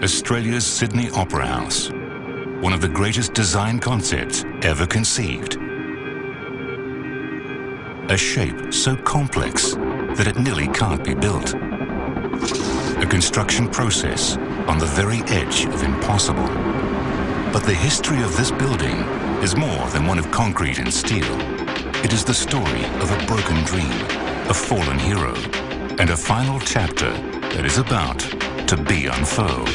Australia's Sydney Opera House, one of the greatest design concepts ever conceived. A shape so complex that it nearly can't be built. A construction process on the very edge of impossible. But the history of this building is more than one of concrete and steel. It is the story of a broken dream, a fallen hero, and a final chapter that is about to be unfurled.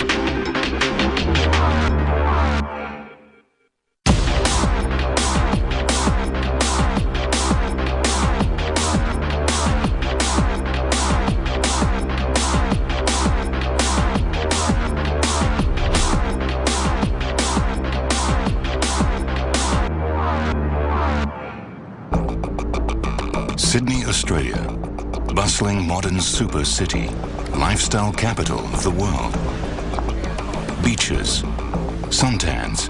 Sydney, Australia, bustling modern super city, lifestyle capital of the world. Beaches, suntans,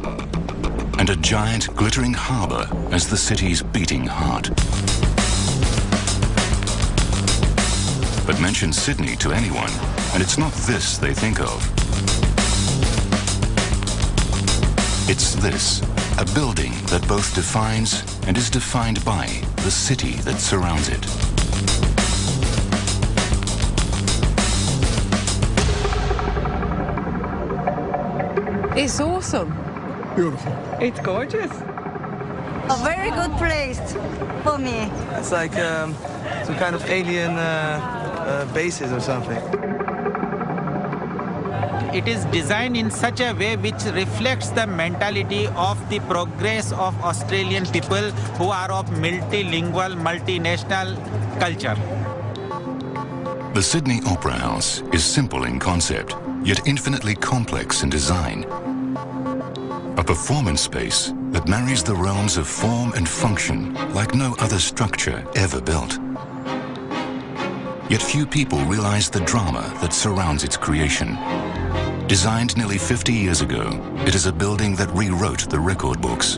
and a giant glittering harbour as the city's beating heart. But mention Sydney to anyone, and it's not this they think of. It's this, a building that both defines and is defined by the city that surrounds it. It's awesome. Beautiful. It's gorgeous. A very good place for me. It's like some kind of alien bases or something. It is designed in such a way which reflects the mentality of the progress of Australian people who are of multilingual, multinational culture. The Sydney Opera House is simple in concept, yet infinitely complex in design. A performance space that marries the realms of form and function like no other structure ever built. Yet few people realize the drama that surrounds its creation. Designed nearly 50 years ago, it is a building that rewrote the record books,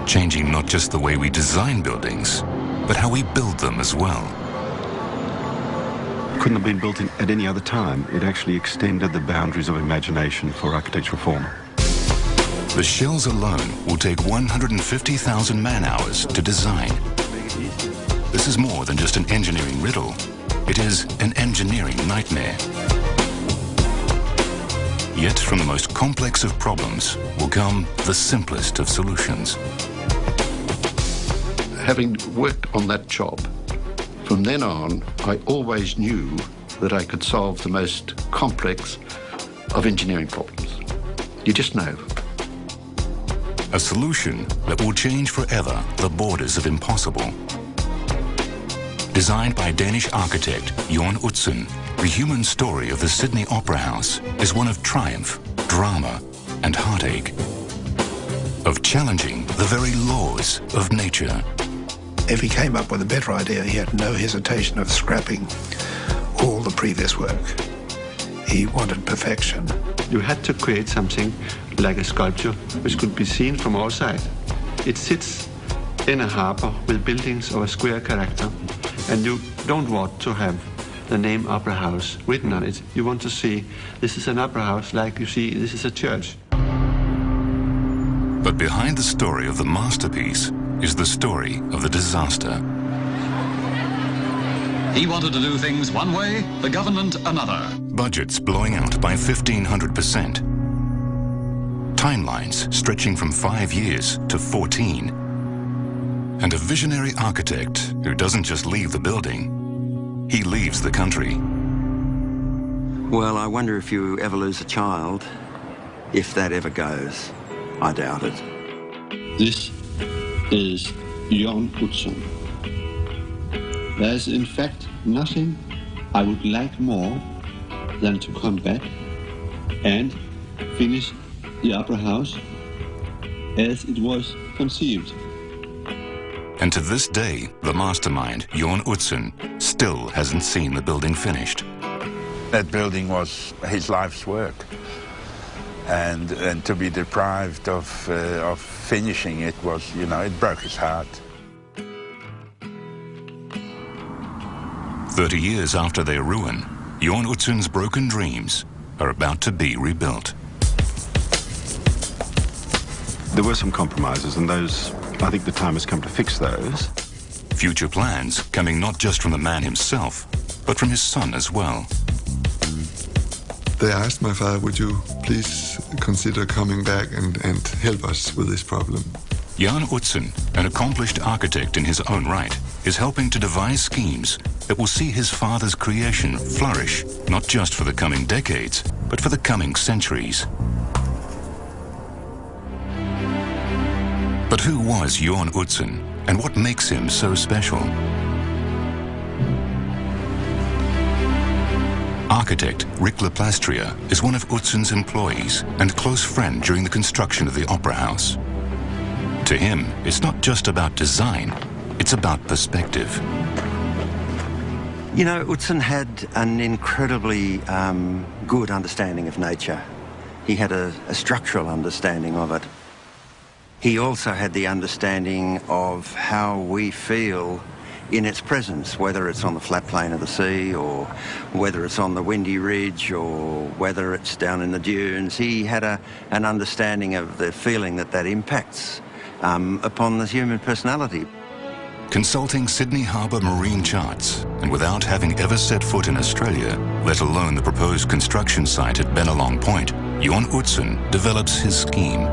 changing not just the way we design buildings, but how we build them as well. Couldn't have been built at any other time. It actually extended the boundaries of imagination for architectural form. The shells alone will take 150,000 man-hours to design. This is more than just an engineering riddle. It is an engineering nightmare. Yet from the most complex of problems will come the simplest of solutions. Having worked on that job, from then on, I always knew that I could solve the most complex of engineering problems. You just know. A solution that will change forever the borders of impossible. Designed by Danish architect Jørn Utzon, the human story of the Sydney Opera House is one of triumph, drama, and heartache. Of challenging the very laws of nature. If he came up with a better idea, he had no hesitation of scrapping all the previous work. He wanted perfection. You had to create something like a sculpture which could be seen from all sides. It sits in a harbour with buildings of a square character, and you don't want to have the name Opera House written on it. You want to see this is an opera house like you see this is a church. But behind the story of the masterpiece is the story of the disaster. He wanted to do things one way, the government another. Budgets blowing out by 1,500%. Timelines stretching from 5 years to 14. And a visionary architect who doesn't just leave the building, he leaves the country. Well, I wonder if you ever lose a child, if that ever goes. I doubt it. This is Jørn Utzon. There is in fact nothing I would like more than to come back and finish the opera house as it was conceived. And to this day, the mastermind, Jørn Utzon, still hasn't seen the building finished. That building was his life's work. And to be deprived of finishing it was, you know, it broke his heart. 30 years after their ruin, Jørn Utzon's broken dreams are about to be rebuilt. There were some compromises, and those, I think the time has come to fix those. Future plans coming not just from the man himself, but from his son as well. They asked my father, would you please consider coming back and help us with this problem? Jan Utzon, an accomplished architect in his own right, is helping to devise schemes that will see his father's creation flourish, not just for the coming decades, but for the coming centuries. But who was Jan Utzon, and what makes him so special? Architect Rick Laplastria is one of Utzon's employees and close friend during the construction of the Opera House. To him, it's not just about design, it's about perspective. You know, Utzon had an incredibly good understanding of nature. He had a structural understanding of it. He also had the understanding of how we feel in its presence, whether it's on the flat plain of the sea or whether it's on the windy ridge or whether it's down in the dunes. He had an understanding of the feeling that impacts upon the human personality. Consulting Sydney Harbour marine charts, and without having ever set foot in Australia, let alone the proposed construction site at Bennelong Point, Jan Utzon develops his scheme.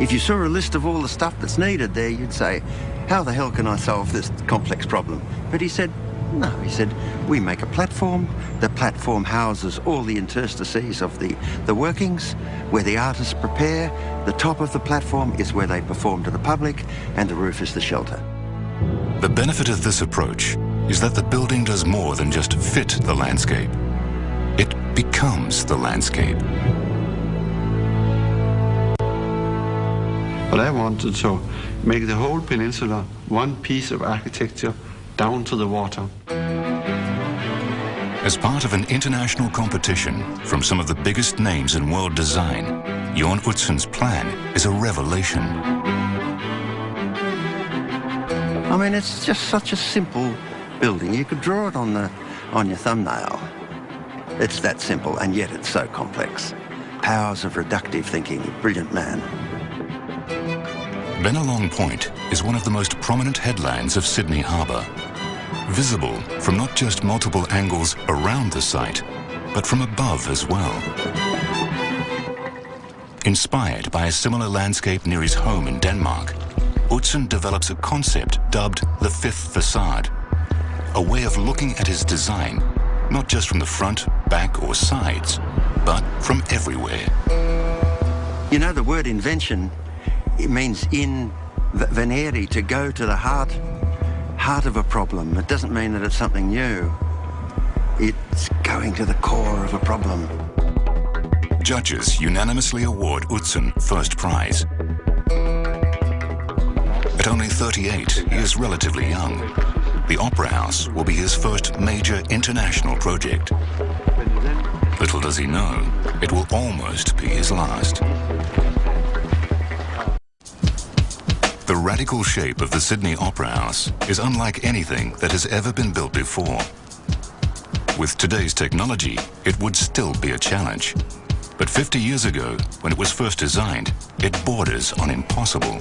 If you saw a list of all the stuff that's needed there, you'd say, how the hell can I solve this complex problem? But he said, no, he said, we make a platform. The platform houses all the interstices of the workings, where the artists prepare. The top of the platform is where they perform to the public, and the roof is the shelter. The benefit of this approach is that the building does more than just fit the landscape. It becomes the landscape. But I wanted to make the whole peninsula one piece of architecture down to the water. As part of an international competition from some of the biggest names in world design, Jan Utzon's plan is a revelation. I mean, it's just such a simple building. You could draw it on your thumbnail. It's that simple, and yet it's so complex. Powers of reductive thinking, brilliant man. Bennelong Point is one of the most prominent headlands of Sydney Harbour, visible from not just multiple angles around the site, but from above as well. Inspired by a similar landscape near his home in Denmark, Utzon develops a concept dubbed the fifth facade, a way of looking at his design, not just from the front, back or sides, but from everywhere. You know, the word invention, it means in venere, to go to the heart of a problem. It doesn't mean that it's something new. It's going to the core of a problem. Judges unanimously award Utzon first prize. At only 38, he is relatively young. The Opera House will be his first major international project. Little does he know, it will almost be his last. The radical shape of the Sydney Opera House is unlike anything that has ever been built before. With today's technology, it would still be a challenge. But 50 years ago, when it was first designed, it borders on impossible.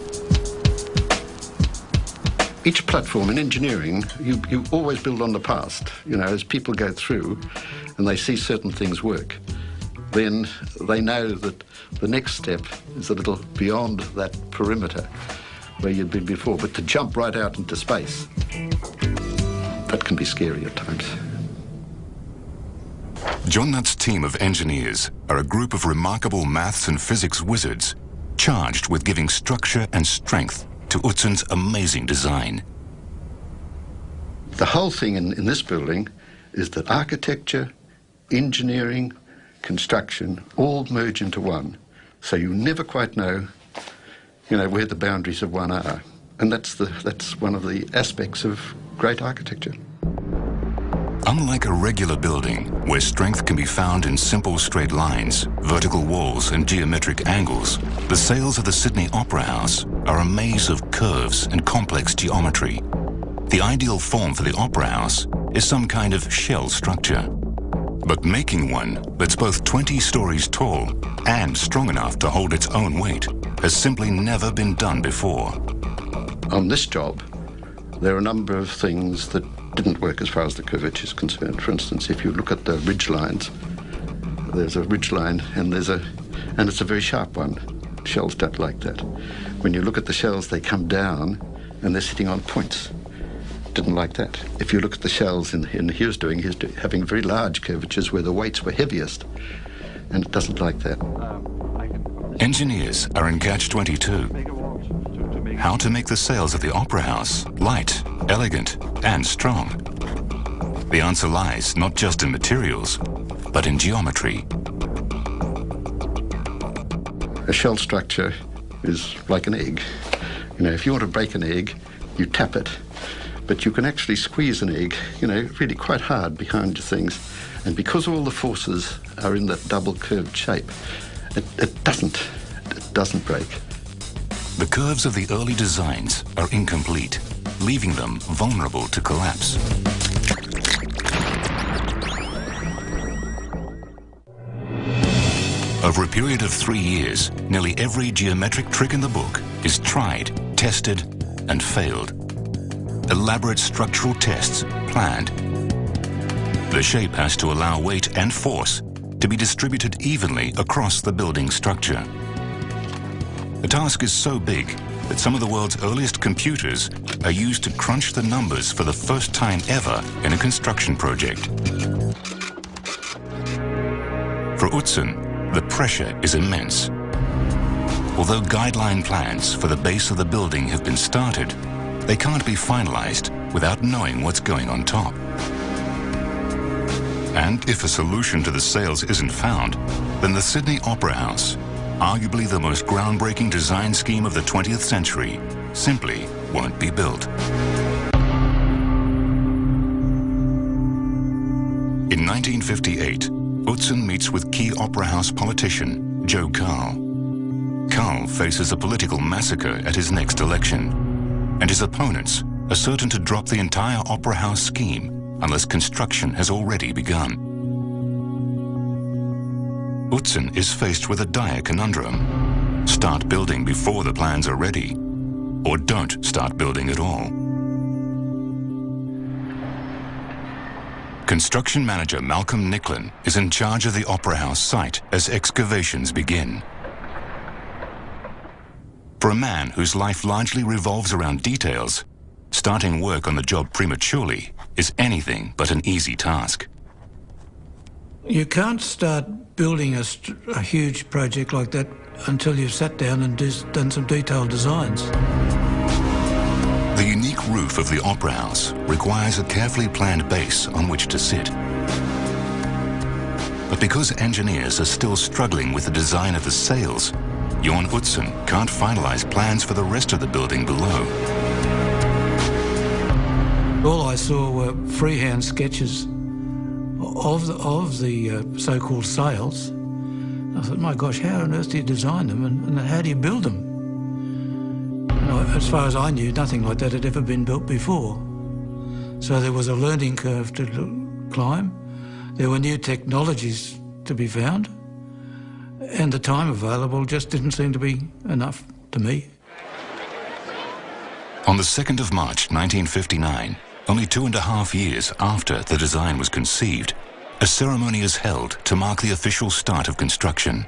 Each platform in engineering, you always build on the past. You know, as people go through and they see certain things work, then they know that the next step is a little beyond that perimeter where you'd been before. But to jump right out into space, that can be scary at times. John Nutt's team of engineers are a group of remarkable maths and physics wizards charged with giving structure and strength to Utzon's amazing design. The whole thing in this building is that architecture, engineering, construction all merge into one. So you never quite know, where the boundaries of one are. And that's one of the aspects of great architecture. Unlike a regular building, where strength can be found in simple straight lines, vertical walls and geometric angles, the sails of the Sydney Opera House are a maze of curves and complex geometry. The ideal form for the Opera House is some kind of shell structure. But making one that's both 20 stories tall and strong enough to hold its own weight has simply never been done before. On this job, there are a number of things that didn't work as far as the curvature is concerned. For instance, if you look at the ridge lines, there's a ridge line and it's a very sharp one. Shells don't like that. When you look at the shells, they come down and they're sitting on points. Didn't like that. If you look at the shells he was having very large curvatures where the weights were heaviest, and it doesn't like that. Engineers are in catch-22. How to make the sails of the Opera House light, elegant, and strong? The answer lies not just in materials, but in geometry. A shell structure is like an egg. You know, if you want to break an egg, you tap it. But you can actually squeeze an egg, you know, really quite hard behind things. And because all the forces are in that double curved shape, it doesn't break. The curves of the early designs are incomplete, leaving them vulnerable to collapse. Over a period of 3 years, nearly every geometric trick in the book is tried, tested, and failed. Elaborate structural tests planned. The shape has to allow weight and force to be distributed evenly across the building structure. The task is so big that some of the world's earliest computers are used to crunch the numbers for the first time ever in a construction project. For Utzon, the pressure is immense. Although guideline plans for the base of the building have been started, they can't be finalized without knowing what's going on top. And if a solution to the sails isn't found, then the Sydney Opera House, arguably the most groundbreaking design scheme of the 20th century, simply won't be built. In 1958, Utzon meets with key Opera House politician Joe Cahill. Cahill faces a political massacre at his next election, and his opponents are certain to drop the entire Opera House scheme unless construction has already begun. Utzon is faced with a dire conundrum. Start building before the plans are ready, or don't start building at all. Construction manager Malcolm Nicklin is in charge of the Opera House site as excavations begin. For a man whose life largely revolves around details, starting work on the job prematurely is anything but an easy task. You can't start building a huge project like that until you've sat down and done some detailed designs. The unique roof of the Opera House requires a carefully planned base on which to sit. But because engineers are still struggling with the design of the sails, Jon Utzon can't finalize plans for the rest of the building below. All I saw were freehand sketches of the so-called sails. I thought, my gosh, how on earth do you design them and how do you build them? And as far as I knew, nothing like that had ever been built before. So there was a learning curve to climb. There were new technologies to be found. And the time available just didn't seem to be enough to me. On the 2nd of March 1959, only 2.5 years after the design was conceived, a ceremony is held to mark the official start of construction.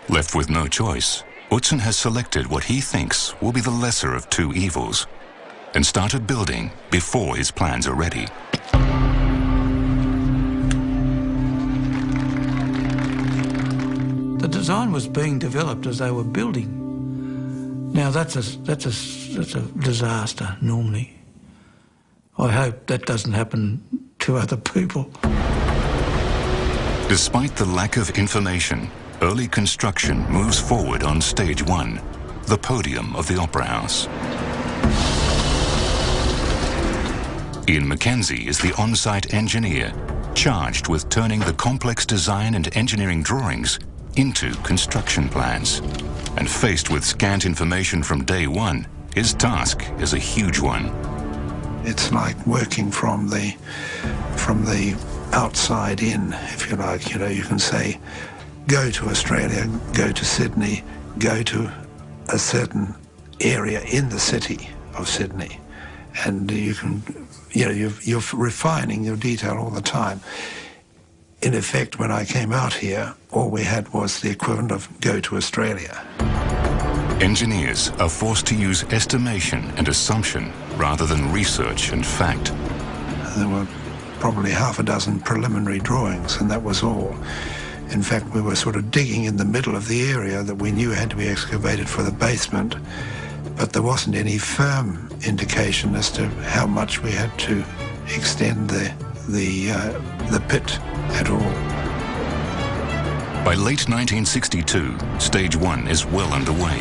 Left with no choice, Utzon has selected what he thinks will be the lesser of two evils and started building before his plans are ready. The design was being developed as they were building. Now that's a disaster normally. I hope that doesn't happen to other people. Despite the lack of information, early construction moves forward on stage 1, the podium of the Opera House. Ian Mackenzie is the on-site engineer charged with turning the complex design and engineering drawings into construction plans. And faced with scant information from day one, his task is a huge one. It's like working from the from the outside in, if you like. You know, you can say, go to Australia, go to Sydney, go to a certain area in the city of Sydney, and you can, you know, you're refining your detail all the time. In effect, when I came out here, all we had was the equivalent of go to Australia. Engineers are forced to use estimation and assumption rather than research and fact. There were probably half a dozen preliminary drawings, and that was all. In fact, we were sort of digging in the middle of the area that we knew had to be excavated for the basement, but there wasn't any firm indication as to how much we had to extend the pit at all. By late 1962, Stage 1 is well underway.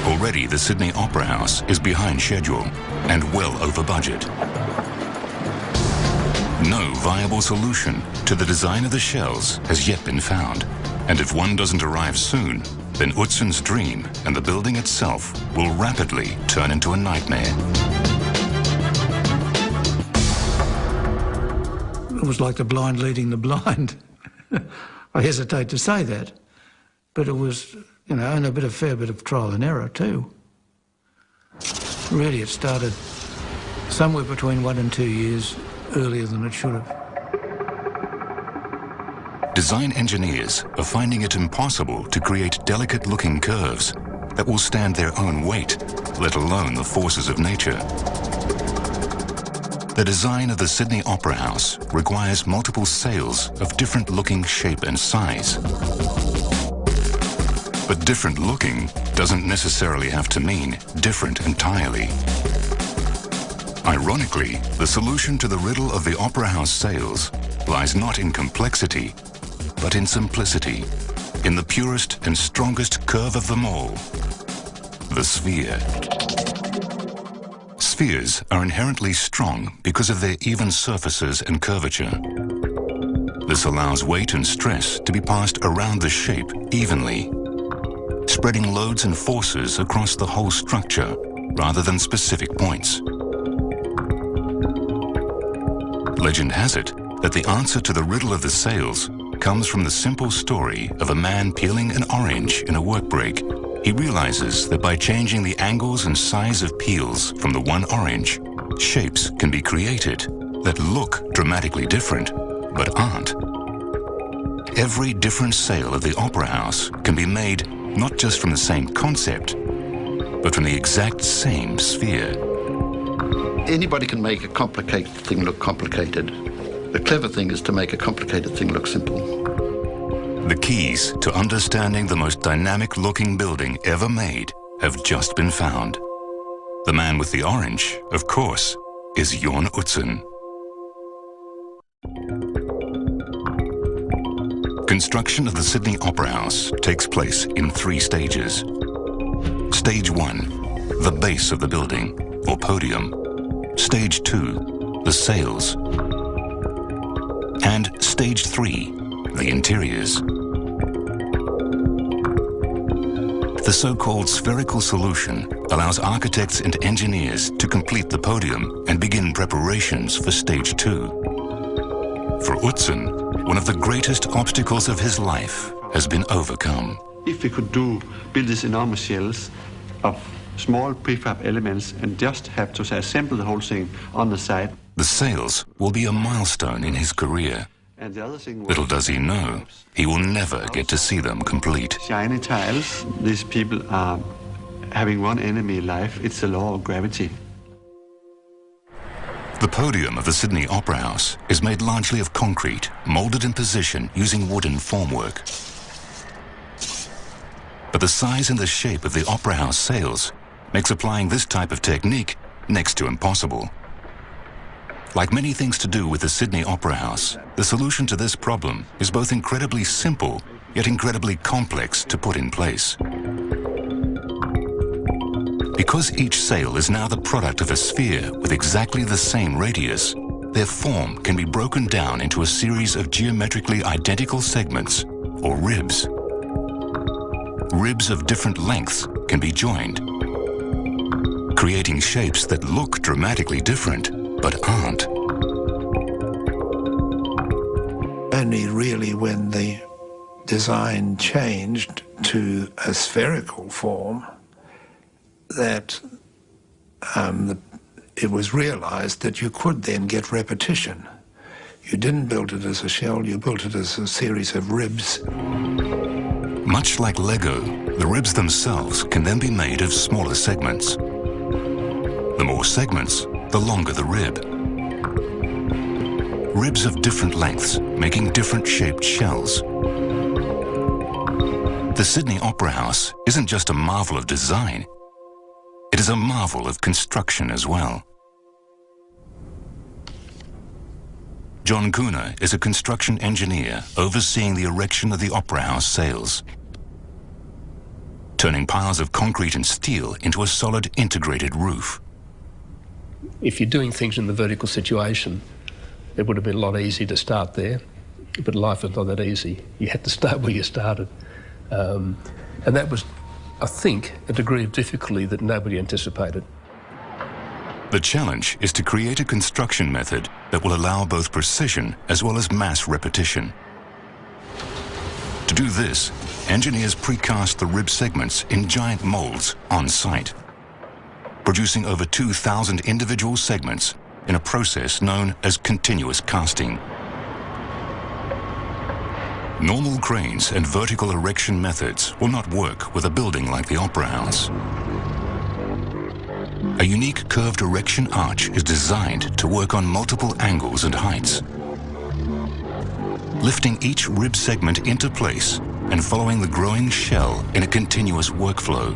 Already, the Sydney Opera House is behind schedule and well over budget. No viable solution to the design of the shells has yet been found, and if one doesn't arrive soon, then Utsen's dream and the building itself will rapidly turn into a nightmare. It was like the blind leading the blind. I hesitate to say that, but it was, you know, and a fair bit of trial and error too. Really, it started somewhere between 1 and 2 years earlier than it should have. Design engineers are finding it impossible to create delicate-looking curves that will stand their own weight, let alone the forces of nature. The design of the Sydney Opera House requires multiple sails of different looking shape and size. But different looking doesn't necessarily have to mean different entirely. Ironically, the solution to the riddle of the Opera House sails lies not in complexity, but in simplicity, in the purest and strongest curve of them all, the sphere. Spheres are inherently strong because of their even surfaces and curvature. This allows weight and stress to be passed around the shape evenly, spreading loads and forces across the whole structure rather than specific points. Legend has it that the answer to the riddle of the sails comes from the simple story of a man peeling an orange in a work break. He realizes that by changing the angles and size of peels from the one orange, shapes can be created that look dramatically different, but aren't. Every different sail of the Opera House can be made not just from the same concept, but from the exact same sphere. Anybody can make a complicated thing look complicated. The clever thing is to make a complicated thing look simple. The keys to understanding the most dynamic-looking building ever made have just been found. The man with the orange, of course, is Jorn Utzon. Construction of the Sydney Opera House takes place in 3 stages. Stage 1, the base of the building, or podium. Stage 2, the sails. And Stage 3, the interiors. The so-called spherical solution allows architects and engineers to complete the podium and begin preparations for Stage 2. For Utzon, one of the greatest obstacles of his life has been overcome. If we could build these enormous shells of small prefab elements and just have to assemble the whole thing on the side. The sails will be a milestone in his career. And the other thing was, little does he know, he will never get to see them complete. Shiny tiles. These people are having one enemy in life. It's the law of gravity. The podium of the Sydney Opera House is made largely of concrete, moulded in position using wooden formwork. But the size and the shape of the Opera House sails makes applying this type of technique next to impossible. Like many things to do with the Sydney Opera House, the solution to this problem is both incredibly simple, yet incredibly complex to put in place. Because each sail is now the product of a sphere with exactly the same radius, their form can be broken down into a series of geometrically identical segments, or ribs. Ribs of different lengths can be joined, creating shapes that look dramatically different, but aren't. really when the design changed to a spherical form that it was realized that you could then get repetition. You didn't build it as a shell, you built it as a series of ribs. Much like Lego, the ribs themselves can then be made of smaller segments. The more segments, the longer the rib. Ribs of different lengths, making different shaped shells. The Sydney Opera House isn't just a marvel of design, it is a marvel of construction as well. John Cooner is a construction engineer overseeing the erection of the Opera House sails, turning piles of concrete and steel into a solid integrated roof. If you're doing things in the vertical situation, it would have been a lot easier to start there, but life is not that easy. You had to start where you started. And that was, I think, a degree of difficulty that nobody anticipated. The challenge is to create a construction method that will allow both precision as well as mass repetition. To do this, engineers precast the rib segments in giant molds on site, producing over 2,000 individual segments in a process known as continuous casting. Normal cranes and vertical erection methods will not work with a building like the Opera House. A unique curved erection arch is designed to work on multiple angles and heights, lifting each rib segment into place and following the growing shell in a continuous workflow.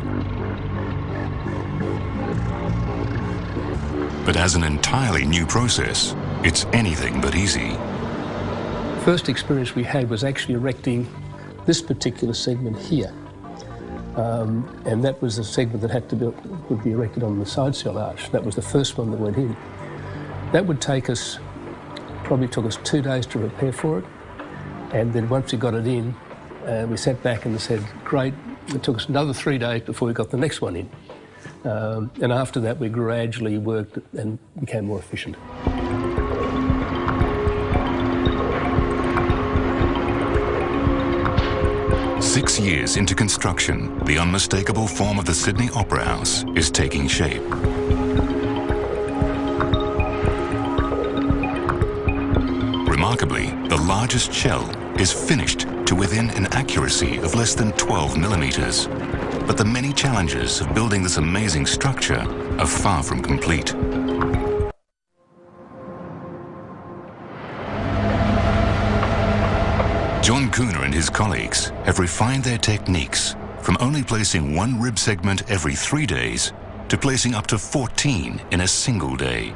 But as an entirely new process, it's anything but easy. First experience we had was actually erecting this particular segment here. And that was a segment that would be erected on the side cell arch. That was the first one that went in. That would probably took us 2 days to repair for it. And then once we got it in, we sat back and said, great, it took us another 3 days before we got the next one in. And after that, we gradually worked and became more efficient. 6 years into construction, the unmistakable form of the Sydney Opera House is taking shape. Remarkably, the largest shell is finished to within an accuracy of less than 12 millimeters. But the many challenges of building this amazing structure are far from complete. John Cooner and his colleagues have refined their techniques from only placing one rib segment every 3 days to placing up to 14 in a single day.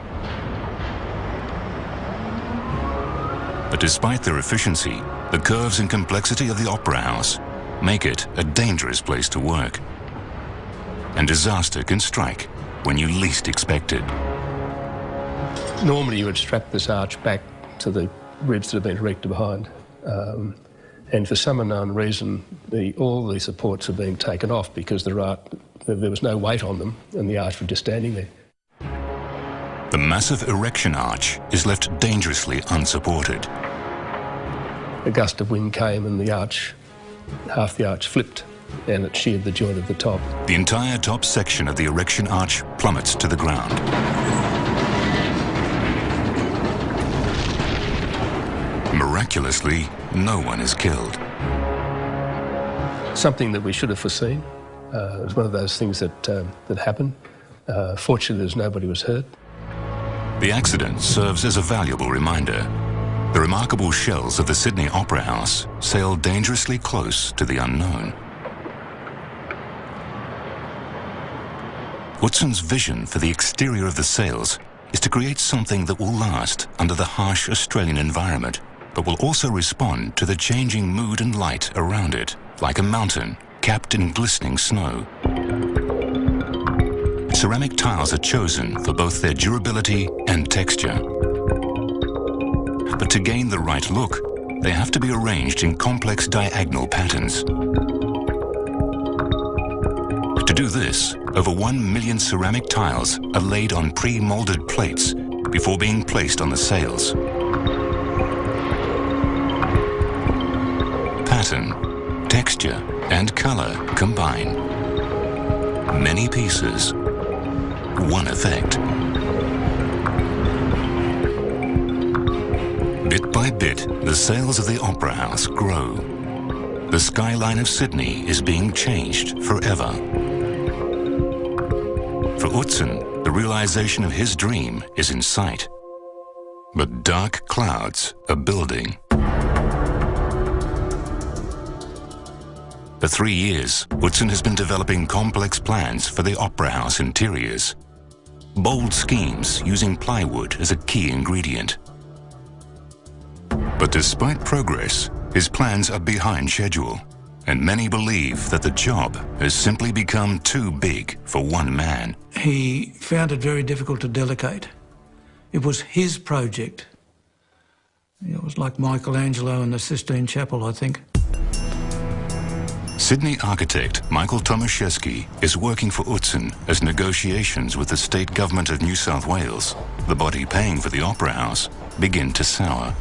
But despite their efficiency, the curves and complexity of the Opera House make it a dangerous place to work. And disaster can strike when you least expect it. Normally you would strap this arch back to the ribs that have been erected behind. And for some unknown reason, all the supports are being taken off because there was no weight on them and the arch was just standing there. The massive erection arch is left dangerously unsupported. A gust of wind came and the arch, half the arch flipped and it sheared the joint at the top. The entire top section of the erection arch plummets to the ground. Miraculously, no one is killed. Something that we should have foreseen. It was one of those things that happened. Fortunately, nobody was hurt. The accident serves as a valuable reminder. The remarkable shells of the Sydney Opera House sail dangerously close to the unknown. Utzon's vision for the exterior of the sails is to create something that will last under the harsh Australian environment, but will also respond to the changing mood and light around it, like a mountain capped in glistening snow. Ceramic tiles are chosen for both their durability and texture. But to gain the right look, they have to be arranged in complex diagonal patterns. To do this, over 1 million ceramic tiles are laid on pre-molded plates before being placed on the sails. texture and color combine. Many pieces, one effect. Bit by bit, the sails of the Opera House grow. The skyline of Sydney is being changed forever. For Utzon, the realization of his dream is in sight. But dark clouds are building. For 3 years, Utzon has been developing complex plans for the Opera House interiors. Bold schemes using plywood as a key ingredient. But despite progress, his plans are behind schedule, and many believe that the job has simply become too big for one man. He found it very difficult to delegate. It was his project. It was like Michelangelo and the Sistine Chapel, I think. Sydney architect Michael Tomaszewski is working for Utzon as negotiations with the state government of New South Wales, the body paying for the Opera House, begin to sour.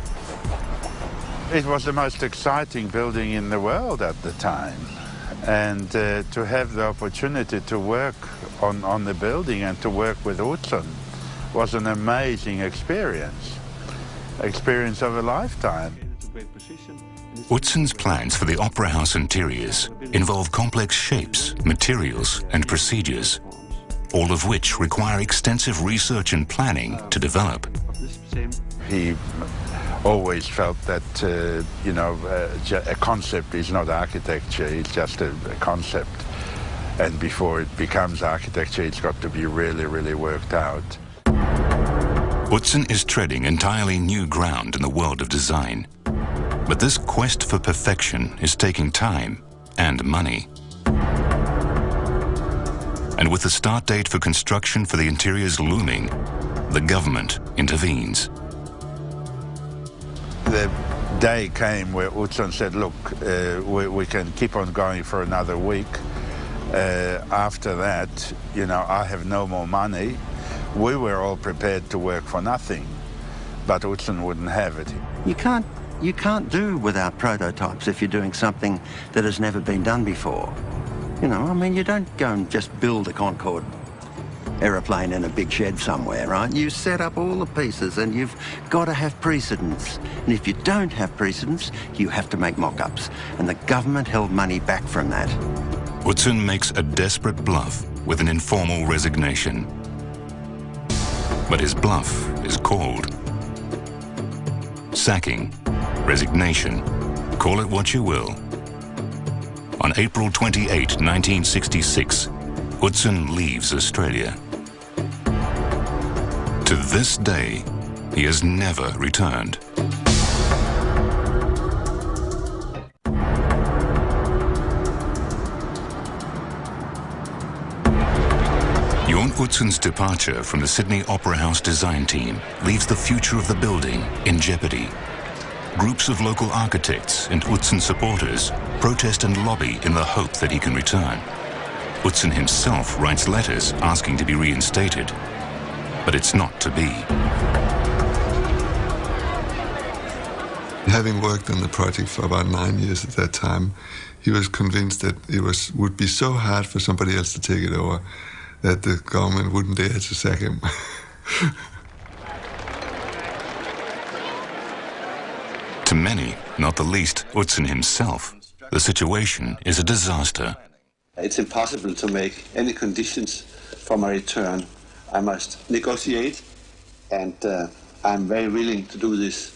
It was the most exciting building in the world at the time. And to have the opportunity to work on the building and to work with Utzon was an amazing experience of a lifetime. Utzon's plans for the Opera House interiors involve complex shapes, materials and procedures, all of which require extensive research and planning to develop. He always felt that, a concept is not architecture, it's just a concept. And before it becomes architecture, it's got to be really, really worked out. Utzon is treading entirely new ground in the world of design. But this quest for perfection is taking time and money. And with the start date for construction for the interiors looming, the government intervenes. The day came where Utzon said, look, we can keep on going for another week. After that, I have no more money. We were all prepared to work for nothing, but Utzon wouldn't have it. You can't do without prototypes if you're doing something that has never been done before. You don't go and just build a Concorde aeroplane in a big shed somewhere, right? You set up all the pieces and you've got to have precedents. And if you don't have precedents, you have to make mock-ups. And the government held money back from that. Utzon makes a desperate bluff with an informal resignation. But his bluff is called. Sacking, resignation, call it what you will. On April 28, 1966, Utzon leaves Australia. To this day, he has never returned. Jorn Utzon's departure from the Sydney Opera House design team leaves the future of the building in jeopardy. Groups of local architects and Utzon supporters protest and lobby in the hope that he can return. Utzon himself writes letters asking to be reinstated, but it's not to be. Having worked on the project for about 9 years at that time, he was convinced that it would be so hard for somebody else to take it over that the government wouldn't dare to sack him. To many, not the least Utzon himself, the situation is a disaster. It's impossible to make any conditions for my return. I must negotiate, and I'm very willing to do this.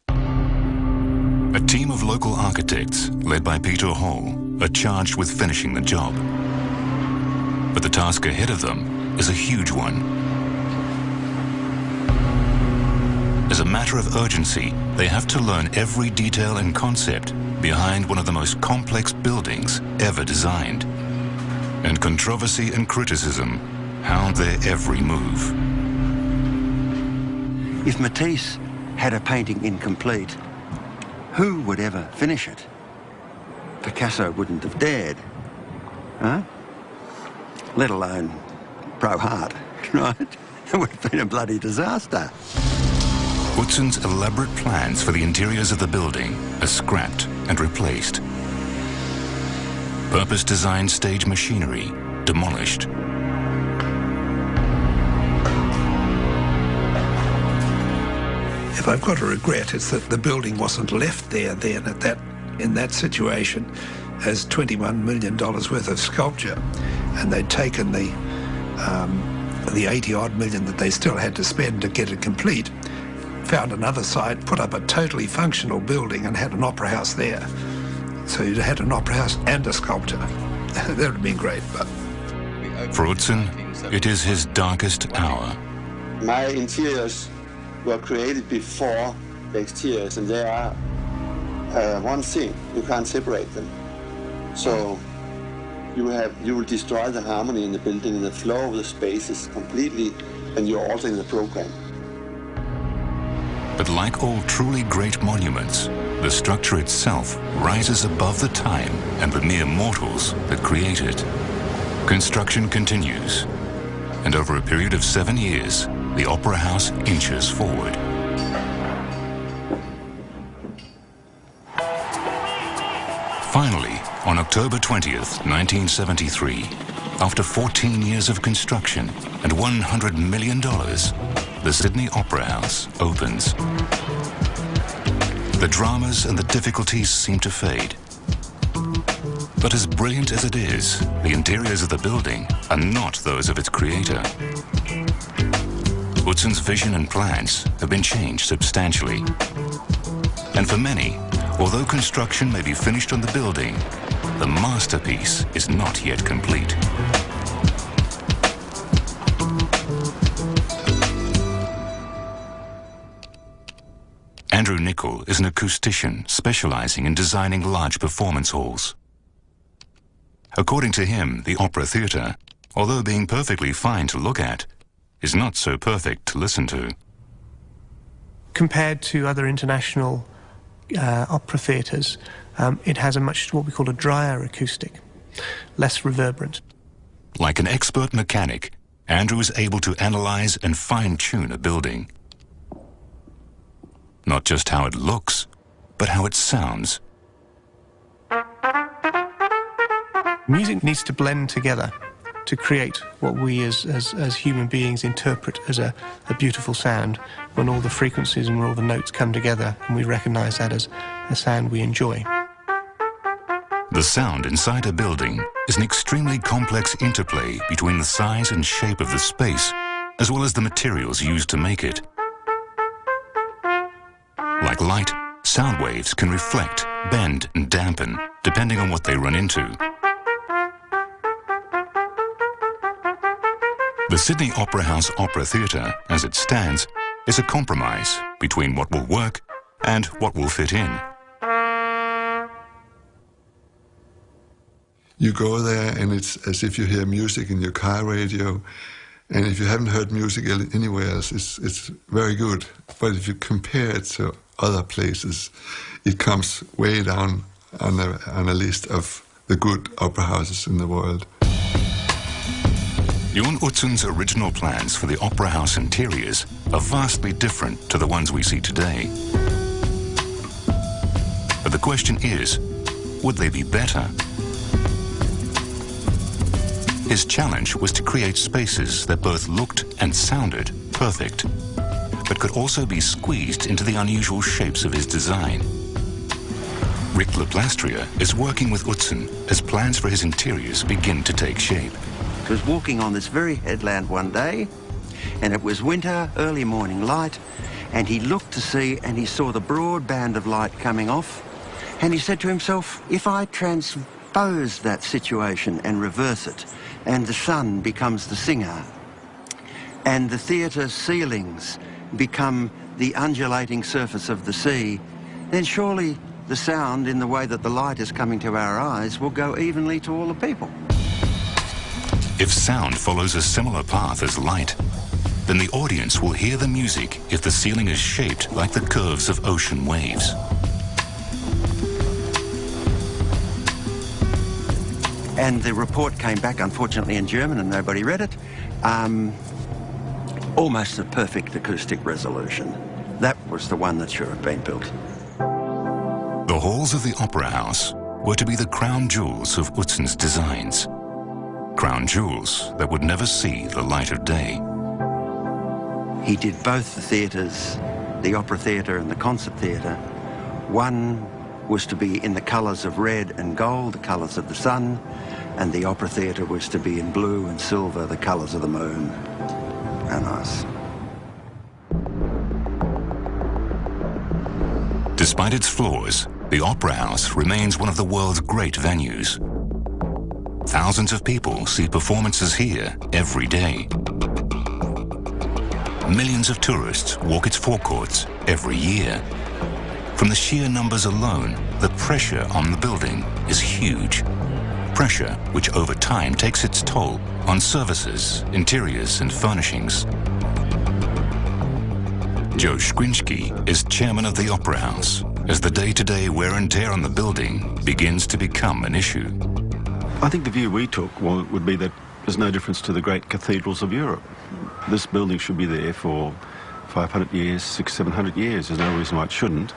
A team of local architects, led by Peter Hall, are charged with finishing the job. But the task ahead of them is a huge one. As a matter of urgency, they have to learn every detail and concept behind one of the most complex buildings ever designed. And controversy and criticism hound their every move. If Matisse had a painting incomplete, who would ever finish it? Picasso wouldn't have dared, huh? Let alone Pro Art, right? It would have been a bloody disaster. Utzon's elaborate plans for the interiors of the building are scrapped and replaced. purpose-designed stage machinery demolished. If I've got a regret, it's that the building wasn't left there then in that situation as $21 million worth of sculpture, and they'd taken the 80-odd million that they still had to spend to get it complete, found another site, put up a totally functional building and had an opera house there. So you'd had an opera house and a sculpture. That would have been great. But for Utzon, it is his darkest hour. My interiors were created before the exteriors, and they are one thing. You can't separate them. So you will destroy the harmony in the building, and the flow of the space is completely, and you're altering the program. But like all truly great monuments, the structure itself rises above the time and the mere mortals that create it. Construction continues, and over a period of 7 years, the Opera House inches forward. Finally, on October 20th, 1973, after 14 years of construction and $100 million, the Sydney Opera House opens. The dramas and the difficulties seem to fade. But as brilliant as it is, the interiors of the building are not those of its creator. Utzon's vision and plans have been changed substantially. And for many, although construction may be finished on the building, the masterpiece is not yet complete. Andrew Nicol is an acoustician specializing in designing large performance halls. According to him, the Opera Theatre, although being perfectly fine to look at, is not so perfect to listen to. Compared to other international opera theatres, it has a much what we call a drier acoustic, less reverberant. Like an expert mechanic, Andrew is able to analyze and fine-tune a building. Not just how it looks, but how it sounds. Music needs to blend together to create what we as human beings interpret as a beautiful sound, when all the frequencies and all the notes come together and we recognize that as a sound we enjoy. The sound inside a building is an extremely complex interplay between the size and shape of the space, as well as the materials used to make it. Like light, sound waves can reflect, bend, and dampen, depending on what they run into. The Sydney Opera House Opera Theatre, as it stands, is a compromise between what will work and what will fit in. You go there and it's as if you hear music in your car radio, and if you haven't heard music anywhere else, it's very good. But if you compare it to other places, it comes way down on a list of the good opera houses in the world. Jon Utzon's original plans for the Opera House interiors are vastly different to the ones we see today. But the question is, would they be better? His challenge was to create spaces that both looked and sounded perfect, but could also be squeezed into the unusual shapes of his design. Rick Laplastria is working with Utzon as plans for his interiors begin to take shape. I was walking on this very headland one day, and it was winter, early morning light, and he looked to see and he saw the broad band of light coming off, and he said to himself, if I transpose that situation and reverse it, and the sun becomes the singer, and the theatre ceilings become the undulating surface of the sea, then surely the sound, in the way that the light is coming to our eyes, will go evenly to all the people. If sound follows a similar path as light, then the audience will hear the music if the ceiling is shaped like the curves of ocean waves. And the report came back, unfortunately, in German, and nobody read it. Almost a perfect acoustic resolution. That was the one that should have been built. The halls of the Opera House, were to be the crown jewels of Utzon's designs. Crown jewels that would never see the light of day. He did both the theatres, the Opera Theatre and the Concert Theatre. One was to be in the colours of red and gold, the colours of the sun, and the Opera Theatre was to be in blue and silver, the colours of the moon. How nice. Despite its flaws, the Opera House remains one of the world's great venues. Thousands of people see performances here every day. Millions of tourists walk its forecourts every year. From the sheer numbers alone, the pressure on the building is huge. Pressure which over time takes its toll on services, interiors and furnishings. Joe Skrzynski is chairman of the Opera House as the day-to-day wear and tear on the building begins to become an issue. I think the view we took would be that there's no difference to the great cathedrals of Europe. This building should be there for 500 years, 600, 700 years. There's no reason why it shouldn't.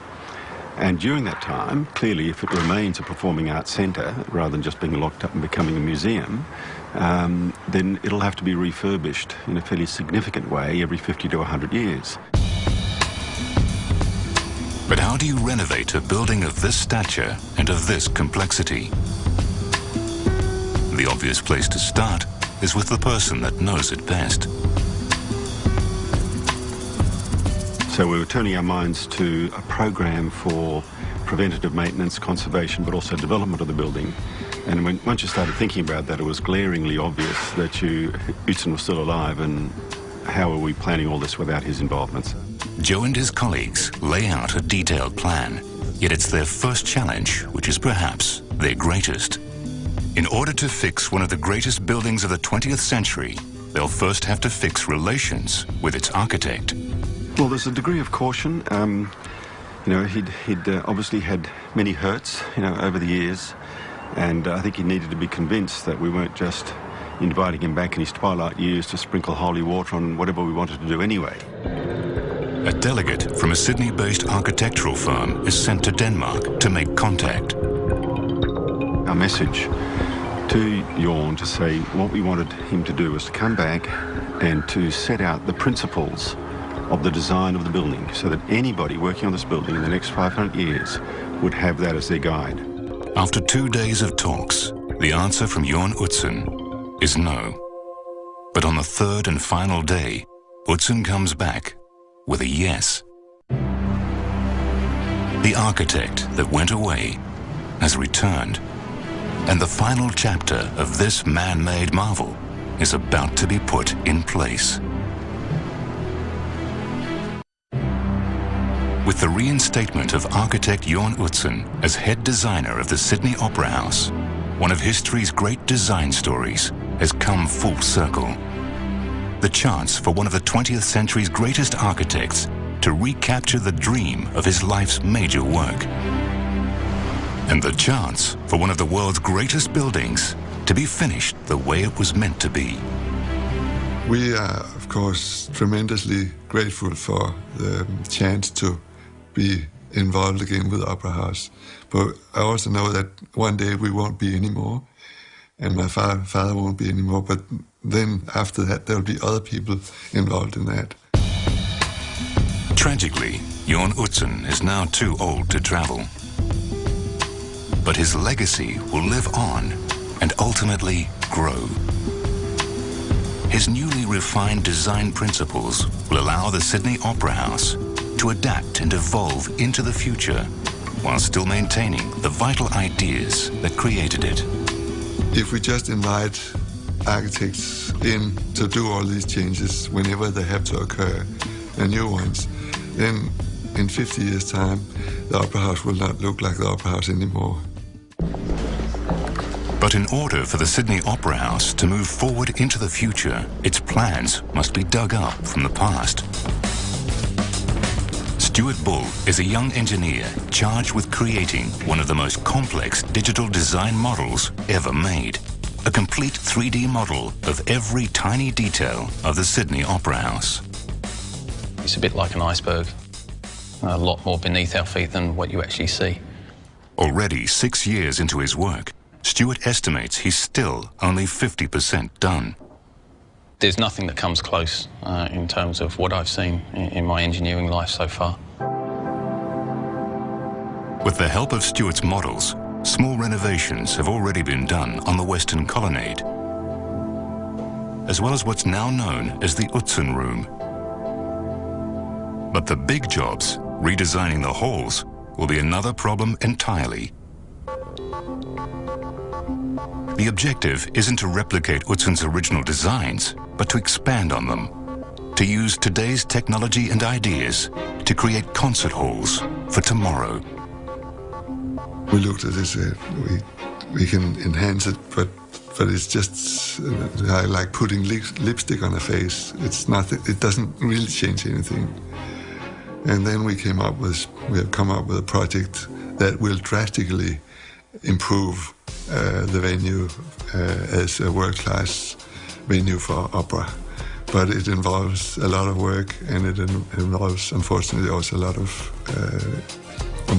And during that time, clearly, if it remains a performing arts centre, rather than just being locked up and becoming a museum, then it'll have to be refurbished in a fairly significant way every 50 to 100 years. But how do you renovate a building of this stature and of this complexity? The obvious place to start is with the person that knows it best. So we were turning our minds to a program for preventative maintenance, conservation, but also development of the building. And once you started thinking about that, it was glaringly obvious that Utzon was still alive, and how are we planning all this without his involvement? Joe and his colleagues lay out a detailed plan, yet it's their first challenge, which is perhaps their greatest. In order to fix one of the greatest buildings of the 20th century, they'll first have to fix relations with its architect. Well, there's a degree of caution. He'd obviously had many hurts, over the years, and I think he needed to be convinced that we weren't just inviting him back in his twilight years to sprinkle holy water on whatever we wanted to do anyway. A delegate from a Sydney-based architectural firm is sent to Denmark to make contact. Our message to Jorn to say what we wanted him to do was to come back and to set out the principles of the design of the building so that anybody working on this building in the next 500 years would have that as their guide. After 2 days of talks, the answer from Jorn Utzon is no. But on the third and final day, Utzon comes back with a yes. The architect that went away has returned, and the final chapter of this man-made marvel is about to be put in place. With the reinstatement of architect Jorn Utzon as head designer of the Sydney Opera House, one of history's great design stories has come full circle. The chance for one of the 20th century's greatest architects to recapture the dream of his life's major work. And the chance for one of the world's greatest buildings to be finished the way it was meant to be. We are, of course, tremendously grateful for the chance to be involved again with Opera House. But I also know that one day we won't be anymore, and my father won't be anymore, but then after that there'll be other people involved in that. Tragically, Jorn Utzon is now too old to travel. But his legacy will live on and ultimately grow. His newly refined design principles will allow the Sydney Opera House to adapt and evolve into the future while still maintaining the vital ideas that created it. If we just invite architects in to do all these changes whenever they have to occur, and new ones, then in 50 years' time, the Opera House will not look like the Opera House anymore. But in order for the Sydney Opera House to move forward into the future, its plans must be dug up from the past. Stuart Bull is a young engineer charged with creating one of the most complex digital design models ever made. A complete 3D model of every tiny detail of the Sydney Opera House. It's a bit like an iceberg. A lot more beneath our feet than what you actually see. Already 6 years into his work, Stuart estimates he's still only 50% done. There's nothing that comes close in terms of what I've seen in my engineering life so far. With the help of Stuart's models, small renovations have already been done on the Western Colonnade, as well as what's now known as the Utzon Room. But the big jobs, redesigning the halls, will be another problem entirely. The objective isn't to replicate Utzon's original designs, but to expand on them, to use today's technology and ideas to create concert halls for tomorrow. We looked at this, we can enhance it, but it's just like putting lipstick on a face. It's nothing. It doesn't really change anything. And then we have come up with a project that will drastically improve the venue as a world-class venue for opera. But it involves a lot of work, and it involves, unfortunately, also a lot of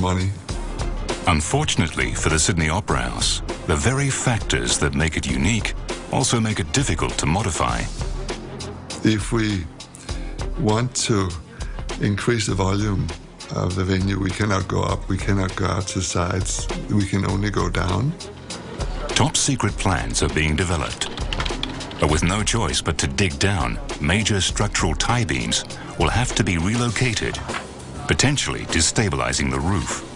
money. Unfortunately for the Sydney Opera House, the very factors that make it unique also make it difficult to modify. If we want to increase the volume of the venue, we cannot go up, we cannot go out to the sides, we can only go down. Top secret plans are being developed. But with no choice but to dig down, major structural tie beams will have to be relocated, potentially destabilizing the roof.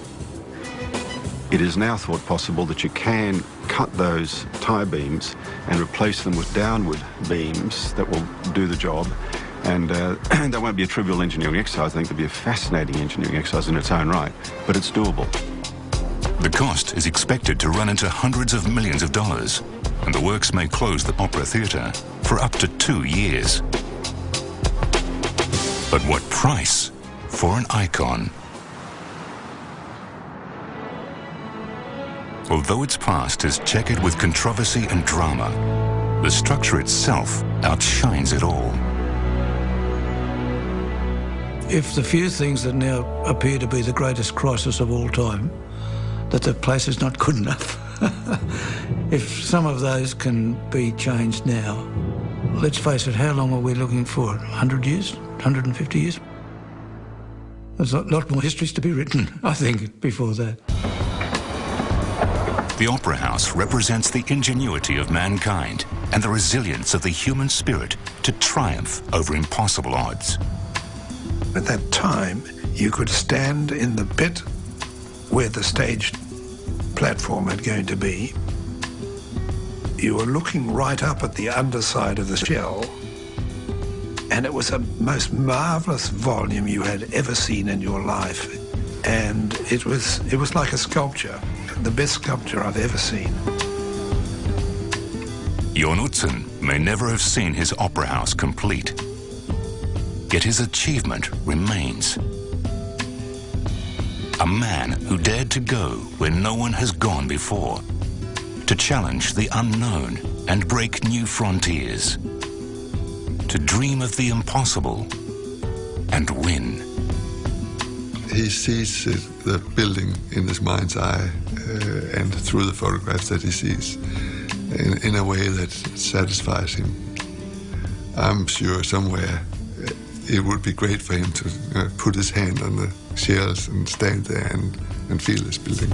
It is now thought possible that you can cut those tie beams and replace them with downward beams that will do the job. And that won't be a trivial engineering exercise. I think it'll be a fascinating engineering exercise in its own right, but it's doable. The cost is expected to run into hundreds of millions of dollars, and the works may close the Opera Theatre for up to 2 years. But what price for an icon? Although its past is checkered with controversy and drama, the structure itself outshines it all. If the few things that now appear to be the greatest crisis of all time, that the place is not good enough, if some of those can be changed now, let's face it, how long are we looking for? 100 years? 150 years? There's a lot more histories to be written, I think, before that. The Opera House represents the ingenuity of mankind and the resilience of the human spirit to triumph over impossible odds. At that time, you could stand in the pit where the stage platform had going to be. You were looking right up at the underside of the shell, and it was the most marvelous volume you had ever seen in your life. And it was like a sculpture, the best sculpture I've ever seen. Jon Utzon may never have seen his opera house complete, yet his achievement remains. A man who dared to go where no one has gone before, to challenge the unknown and break new frontiers, to dream of the impossible and win. He sees the building in his mind's eye and through the photographs that he sees in a way that satisfies him. I'm sure somewhere it would be great for him to put his hand on the shells and stand there and feel this building.